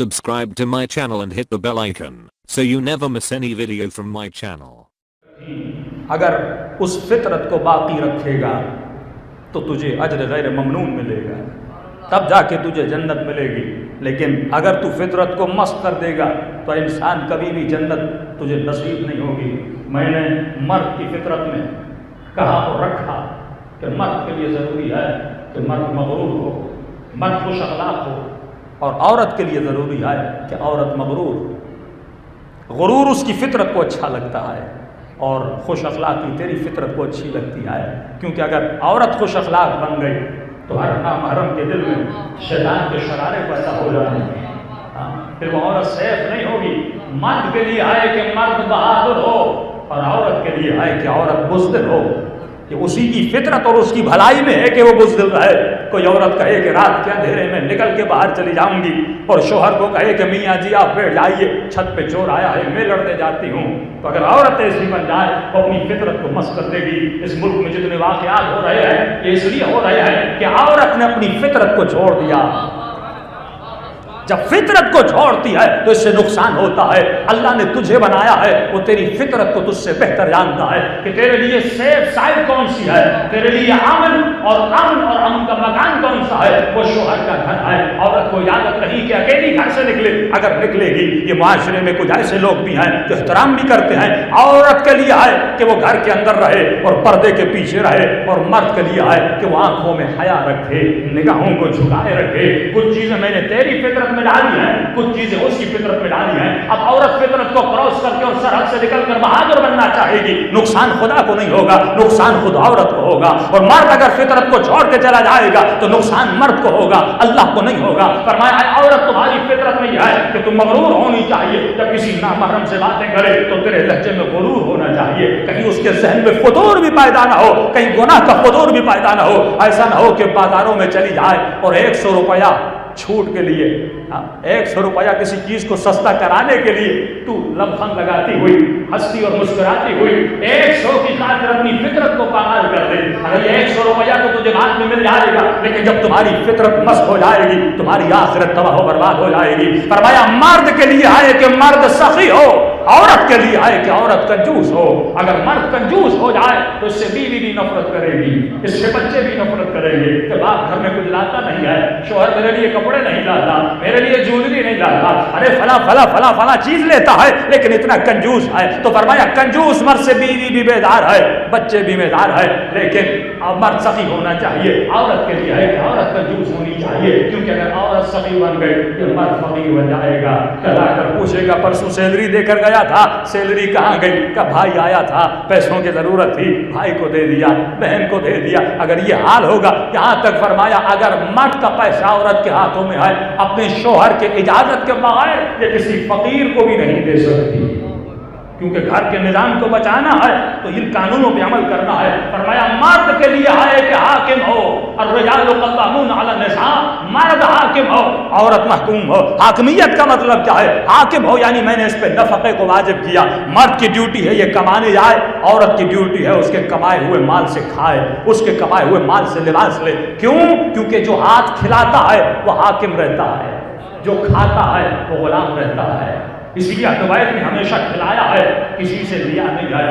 Subscribe to my channel and hit the bell icon so you never miss any video from my channel. अगर उस फितरत को बाकी रखेगा तो तुझे अजर गैर ममनून मिलेगा, तब जाके तुझे जन्नत मिलेगी। लेकिन अगर तू फितरत को मस्त कर देगा तो इंसान कभी भी जन्नत तुझे नसीब नहीं होगी। मैंने मर्द की फितरत में कहा और रखा कि मर्द के लिए ज़रूरी है कि मर्द मगरूर हो, मर्द खुश अखलाक हो, और औरत के लिए ज़रूरी है कि औरत मगरूर हो। गुरूर उसकी फितरत को अच्छा लगता है और खुश अखलाकी तेरी फितरत को अच्छी लगती है, क्योंकि अगर औरत खुश अखलाक बन गई तो हर नामहरम के दिल में शैतान के शरारे पैदा हो जाएंगे। फिर वो औरत सेफ नहीं होगी। मर्द के लिए है कि मर्द बहादुर हो और औरत के लिए है कि औरत बुज़दिल हो, कि उसी की फितरत और उसकी भलाई में है कि वो बुज़दिल रहे। कोई औरत कहे कि रात के अंधेरे में निकल के बाहर चली जाऊंगी और शोहर को कहे कि मियाँ जी आप बैठ जाइए, छत पे चोर आया है, मैं लड़ते जाती हूँ, तो अगर औरत ऐसी बन जाए वो अपनी फितरत को मस्त कर देगी। इस मुल्क में जितने वाक़यात हो रहे हैं ये इसलिए हो रहे हैं कि औरत ने अपनी फितरत को छोड़ दिया। जब फितरत को छोड़ती है तो इससे नुकसान होता है। अल्लाह ने तुझे बनाया है, वो तेरी फितरत को तुझसे बेहतर जानता है कि तेरे लिए सेफ साइड कौन सी है, तेरे लिए अमन और अमन का मकान कौन सा है, वो शोहर का घर है। औरत को इजाजत नहीं कि अकेली घर से निकले, अगर निकलेगी ये माशरे में कुछ ऐसे लोग भी हैं जो एहतराम भी करते हैं। औरत के लिए है कि वो घर के अंदर रहे और पर्दे के पीछे रहे, और मर्द के लिए है कि वो आंखों में हया रखे, निगाहों को झुकाए रखे। कुछ चीजें मैंने तेरी फितरत में डाली है, कुछ चीजें उसकी फितरत में डाली है। अब औरत फितरत को क्रॉस करके और सरहद से निकलकर बहादुर बनना चाहेगी, नुकसान खुदा को नहीं होगा, नुकसान खुद औरत को होगा। और मर्द अगर फितरत को छोड़ के चला जाएगा तो नुकसान मर्द को होगा, अल्लाह को नहीं होगा। फरमाया औरत तुम्हारी फितरत में यह है कि तुम मगरूर होनी चाहिए। जब किसी नामहरम से बातें करे तो तेरे लहजे में गुरूर होना चाहिए, कहीं उसके जहन में फुतूर भी पैदा ना हो, कहीं गुनाह का फुतूर भी पैदा ना हो। ऐसा ना हो कि बाजारों में चली जाए और 100 रुपया छूट के लिए, 100 रुपया किसी चीज को सस्ता कराने के लिए तू लबखन लगाती हुई, हंसती और मुस्कुराती हुई 100 की खातिर अपनी फितरत को पामाल कर दे। अरे ये 100 रुपया तो तुझे बाद में मिल जाएगा, लेकिन जब तुम्हारी फितरत मस्त हो जाएगी तुम्हारी आखिरत तबाह बर्बाद हो जाएगी। फरमाया मर्द के लिए है कि मर्द सखी हो, औरत के लिए है कि औरत कंजूस हो। अगर मर्द कंजूस हो जाए तो इससे बीवी भी नफरत करेगी, इससे बच्चे भी नफरत करेंगे कि बाप घर में कुछ लाता नहीं है, शोहर मेरे लिए कपड़े नहीं लाता, मेरे लिए ज्वेलरी नहीं लाता, अरे फला फला फला फला चीज लेता है लेकिन इतना कंजूस है। तो फरमाया कंजूस मर्द से बीवी भी बेदार है, बच्चे भी बेदार है, लेकिन मर्द सखी होना चाहिए। औरत के लिए है कि औरत कंजूस होनी चाहिए, क्योंकि अगर औरत सखी बन गई तो मर्द फकीर बन जाएगा। कल आकर पूछेगा परसों सैलरी देकर गया था, सैलरी कहाँ गई? का भाई आया था, पैसों की जरूरत थी, भाई को दे दिया, बहन को दे दिया। अगर ये हाल होगा, यहाँ तक फरमाया अगर मर्द का पैसा औरत के हाथों में है, अपने शोहर के इजाजत के बगैर ये किसी फकीर को भी नहीं दे सकती, क्योंकि घर के निजाम को बचाना है तो इन कानूनों पे अमल करना है। फरमाया मर्द के लिए है कि हाकिम हो, और रिजालु क़व्वामून अला निसा, मर्द हाकिम हो, औरत महकूम हो। हाकिमियत का मतलब क्या है? हाकिम हो यानी मैंने इस पे नफक़े को वाजिब किया। मर्द की ड्यूटी है ये कमाने जाए, औरत की ड्यूटी है उसके कमाए हुए माल से खाए, उसके कमाए हुए माल से लिबास ले। क्यों? क्योंकि जो हाथ खिलाता है वो हाकिम रहता है, जो खाता है वो गुलाम रहता है। इसीलिए अदवायत ने हमेशा खिलाया है, किसी से लिया नहीं है।